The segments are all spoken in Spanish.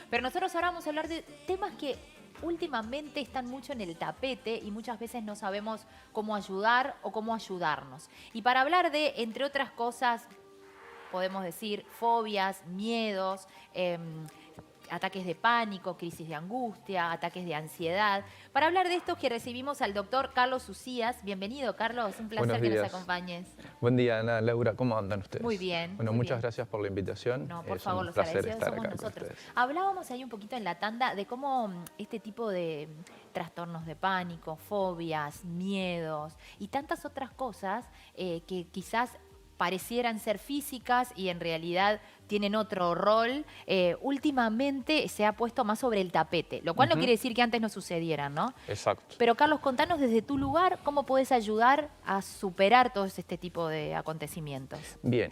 Pero nosotros ahora vamos a hablar de temas que últimamente están mucho en el tapete y muchas veces no sabemos cómo ayudar o cómo ayudarnos. Y para hablar de, entre otras cosas, podemos decir, fobias, miedos, ataques de pánico, crisis de angustia, ataques de ansiedad. Para hablar de esto que recibimos al doctor Carlos Ucías. Bienvenido, Carlos. Un placer Buenos que nos días. acompañes. Buen día, Ana, Laura. ¿Cómo andan ustedes? Muy bien. Bueno, muy muchas bien. gracias por la invitación. No, por Es favor, un los placer agradecidos estar somos acá con nosotros. ustedes. Hablábamos ahí un poquito en la tanda de cómo este tipo de trastornos de pánico, fobias, miedos y tantas otras cosas que quizás parecieran ser físicas y en realidad tienen otro rol, últimamente se ha puesto más sobre el tapete, lo cual no quiere decir que antes no sucedieran, ¿no? Exacto. Pero Carlos, contanos desde tu lugar cómo podés ayudar a superar todos este tipo de acontecimientos. Bien,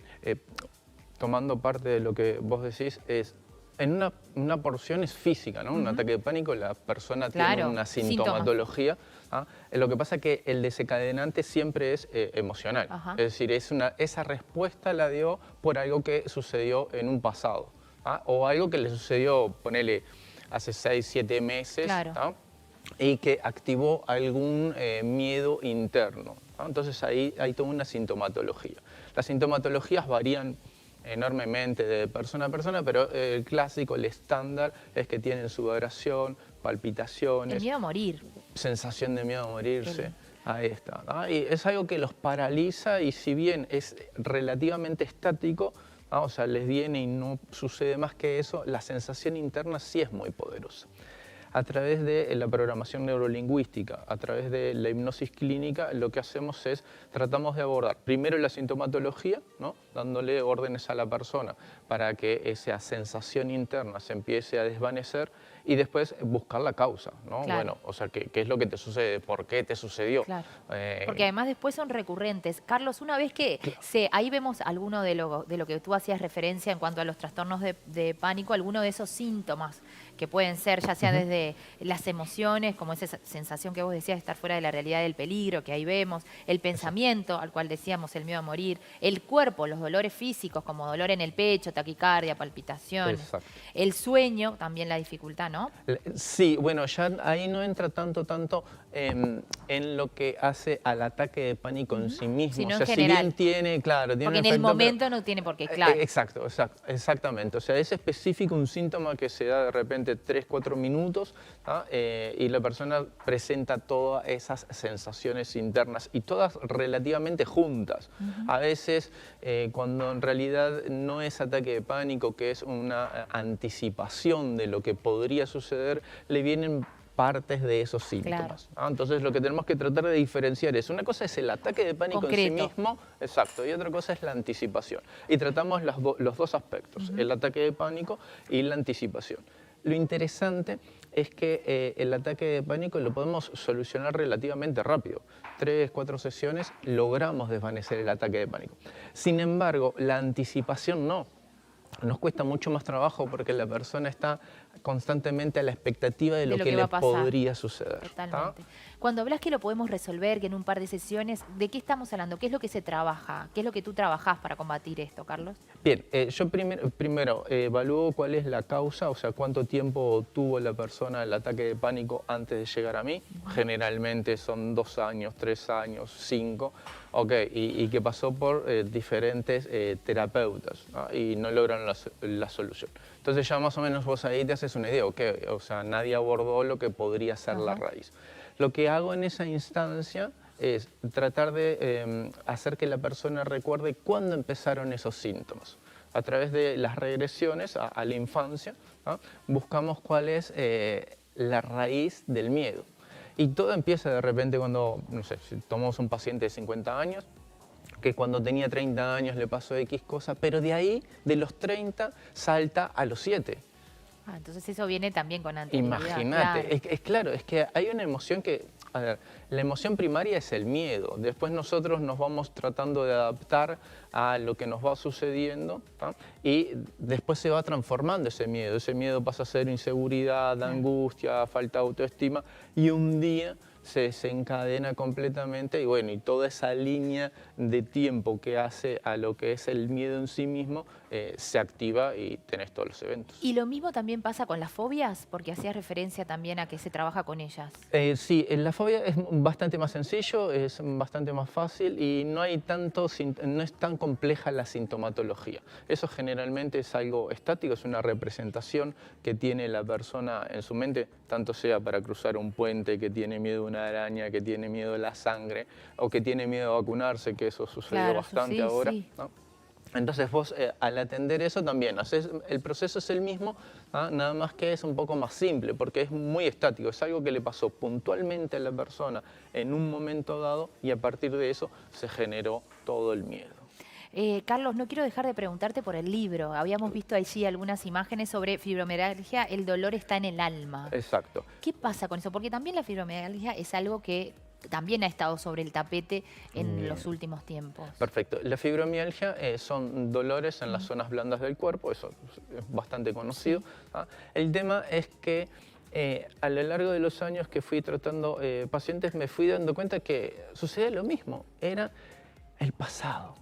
tomando parte de lo que vos decís, es en una porción es física, ¿no? Un ataque de pánico, la persona tiene Claro, una síntomas. sintomatología. ¿Ah? Lo que pasa es que el desencadenante siempre es emocional. Ajá. Es decir, esa respuesta la dio por algo que sucedió en un pasado. ¿Ah? O algo que le sucedió, ponele, hace 6, 7 meses. Claro. ¿Ah? Y que activó algún miedo interno. ¿Ah? Entonces ahí hay toda una sintomatología. Las sintomatologías varían enormemente de persona a persona, pero el clásico, el estándar, es que tienen sudoración, palpitaciones, El miedo a morir. sensación de miedo a morirse. Ahí está. ¿Ah? Y es algo que los paraliza y si bien es relativamente estático, o sea, les viene y no sucede más que eso, la sensación interna sí es muy poderosa. A través de la programación neurolingüística, a través de la hipnosis clínica, lo que hacemos es, tratamos de abordar primero la sintomatología, ¿no? Dándole órdenes a la persona para que esa sensación interna se empiece a desvanecer y después buscar la causa, ¿no? Claro. Bueno, o sea, ¿qué es lo que te sucede? ¿Por qué te sucedió? Claro. Porque además después son recurrentes. Carlos, una vez que Claro. ahí vemos alguno de lo que tú hacías referencia en cuanto a los trastornos de pánico, alguno de esos síntomas que pueden ser ya sea desde las emociones, como esa sensación que vos decías de estar fuera de la realidad del peligro, que ahí vemos, el pensamiento, al cual decíamos el miedo a morir, el cuerpo, los dolores físicos como dolor en el pecho, taquicardia, palpitaciones, Exacto. el sueño, también la dificultad, ¿no? Sí, bueno, ya ahí no entra tanto en lo que hace al ataque de pánico en sí mismo. Sino O en sea, si general. bien tiene, claro, tiene Porque un en el efecto, pero momento no tiene por qué, claro. exactamente. O sea, es específico un síntoma que se da de repente 3, 4 minutos, ¿ah? Y la persona presenta todas esas sensaciones internas y todas relativamente juntas. A veces, cuando en realidad no es ataque de pánico, que es una anticipación de lo que podría suceder, le vienen partes de esos síntomas. Claro. Entonces lo que tenemos que tratar de diferenciar es, una cosa es el ataque de pánico en sí Concreto. mismo, exacto, y otra cosa es la anticipación. Y tratamos los dos aspectos, el ataque de pánico y la anticipación. Lo interesante es que el ataque de pánico lo podemos solucionar relativamente rápido. 3, 4 sesiones logramos desvanecer el ataque de pánico. Sin embargo, la anticipación no. Nos cuesta mucho más trabajo porque la persona está constantemente a la expectativa de lo que va le a pasar. podría suceder. Totalmente. Cuando hablas que lo podemos resolver, que en un par de sesiones, ¿de qué estamos hablando? ¿Qué es lo que se trabaja? ¿Qué es lo que tú trabajás para combatir esto, Carlos? Bien, yo primero evalúo cuál es la causa, o sea, cuánto tiempo tuvo la persona el ataque de pánico antes de llegar a mí. Generalmente son 2 años, 3 años, 5. Ok, y que pasó por diferentes terapeutas, ¿no? Y no logran la solución. Entonces ya más o menos vos ahí te haces una idea, ok, o sea, nadie abordó lo que podría ser la raíz. Lo que hago en esa instancia es tratar de hacer que la persona recuerde cuándo empezaron esos síntomas. A través de las regresiones a la infancia, ¿no? Buscamos cuál es la raíz del miedo. Y todo empieza de repente cuando, no sé, si tomamos un paciente de 50 años, que cuando tenía 30 años le pasó X cosa, pero de ahí, de los 30, salta a los 7. Entonces eso viene también con anterioridad. Imagínate, Claro. claro, es que hay una emoción que, a ver, la emoción primaria es el miedo, después nosotros nos vamos tratando de adaptar a lo que nos va sucediendo, ¿tá? Y después se va transformando ese miedo pasa a ser inseguridad, angustia, falta de autoestima y un día se desencadena completamente y bueno, y toda esa línea de tiempo que hace a lo que es el miedo en sí mismo se activa y tenés todos los eventos. Y lo mismo también pasa con las fobias, porque hacías referencia también a que se trabaja con ellas. Sí, la fobia es bastante más sencillo, es bastante más fácil y no hay tanto, no es tan compleja la sintomatología. Eso generalmente es algo estático, es una representación que tiene la persona en su mente, tanto sea para cruzar un puente, que tiene miedo a una araña, que tiene miedo a la sangre o que tiene miedo a vacunarse, que eso sucedió bastante ahora, ¿no? Entonces vos al atender eso también, el proceso es el mismo, ¿ah? Nada más que es un poco más simple porque es muy estático, es algo que le pasó puntualmente a la persona en un momento dado y a partir de eso se generó todo el miedo. Carlos, no quiero dejar de preguntarte por el libro. Habíamos visto allí algunas imágenes sobre fibromialgia, el dolor está en el alma. Exacto. ¿Qué pasa con eso? Porque también la fibromialgia es algo que también ha estado sobre el tapete en los últimos tiempos. Perfecto. La fibromialgia son dolores en las zonas blandas del cuerpo, eso es bastante conocido. Sí. ¿Ah? El tema es que a lo largo de los años que fui tratando pacientes me fui dando cuenta que sucede lo mismo, era el pasado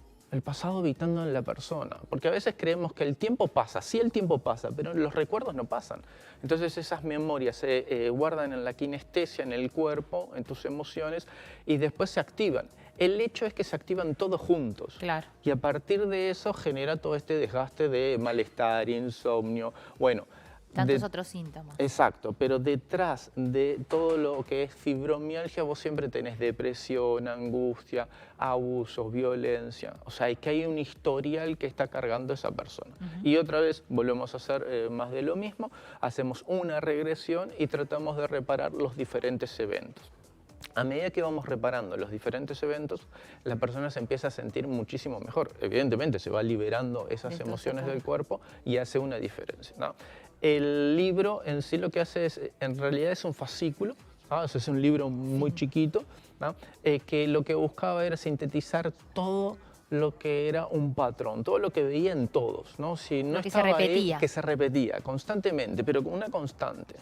habitando en la persona, porque a veces creemos que el tiempo pasa, sí el tiempo pasa, pero los recuerdos no pasan. Entonces esas memorias se guardan en la kinestesia, en el cuerpo, en tus emociones y después se activan. El hecho es que se activan todos juntos. Claro. Y a partir de eso genera todo este desgaste de malestar, insomnio, bueno. Tantos otros síntomas. Exacto, pero detrás de todo lo que es fibromialgia vos siempre tenés depresión, angustia, abusos, violencia. O sea, que hay un historial que está cargando esa persona. Y otra vez volvemos a hacer más de lo mismo, hacemos una regresión y tratamos de reparar los diferentes eventos. A medida que vamos reparando los diferentes eventos, la persona se empieza a sentir muchísimo mejor. Evidentemente se va liberando esas emociones del cuerpo y hace una diferencia, ¿no? El libro en sí lo que hace es, en realidad es un fascículo, ¿no? Es un libro muy chiquito, ¿no? Que lo que buscaba era sintetizar todo lo que era un patrón, todo lo que veían todos, ¿no? Si no lo que estaba se repetía. Ahí, que se repetía constantemente, pero con una constante.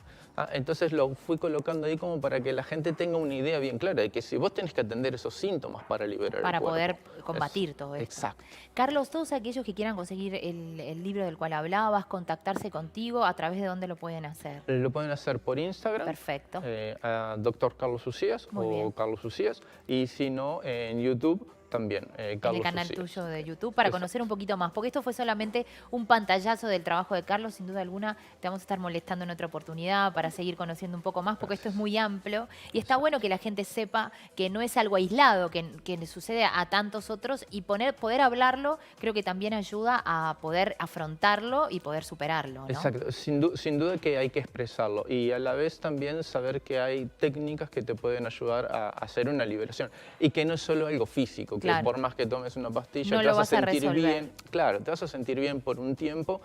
Entonces lo fui colocando ahí como para que la gente tenga una idea bien clara de que si vos tenés que atender esos síntomas para liberar el cuerpo. Para poder combatir todo esto. Exacto. Carlos, todos aquellos que quieran conseguir el libro del cual hablabas, contactarse contigo, ¿a través de dónde lo pueden hacer? Lo pueden hacer por Instagram. Perfecto. A Dr. Carlos Ucías o Carlos Ucías. Y si no, en YouTube también, en el canal tuyo de YouTube, para conocer un poquito más, porque esto fue solamente un pantallazo del trabajo de Carlos, sin duda alguna te vamos a estar molestando en otra oportunidad para seguir conociendo un poco más, porque esto es muy amplio y está bueno que la gente sepa que no es algo aislado, que le sucede a tantos otros y poder hablarlo creo que también ayuda a poder afrontarlo y poder superarlo, ¿no? Exacto, sin duda que hay que expresarlo y a la vez también saber que hay técnicas que te pueden ayudar a hacer una liberación y que no es solo algo físico, que por más que tomes una pastilla no te vas a sentir resolver. bien, claro, te vas a sentir bien por un tiempo,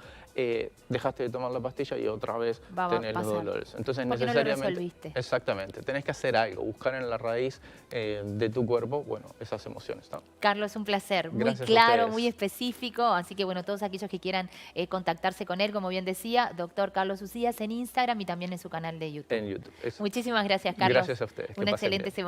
dejaste de tomar la pastilla y otra vez tenés los dolores. Entonces necesariamente, no lo resolviste. Exactamente, tenés que hacer algo, buscar en la raíz de tu cuerpo, bueno, esas emociones, ¿no? Carlos, un placer, muy Gracias claro, muy específico, así que bueno, todos aquellos que quieran contactarse con él, como bien decía, Dr. Carlos Ucías en Instagram y también en su canal de YouTube. En YouTube. Muchísimas gracias, Carlos. Gracias a ustedes. Una excelente semana.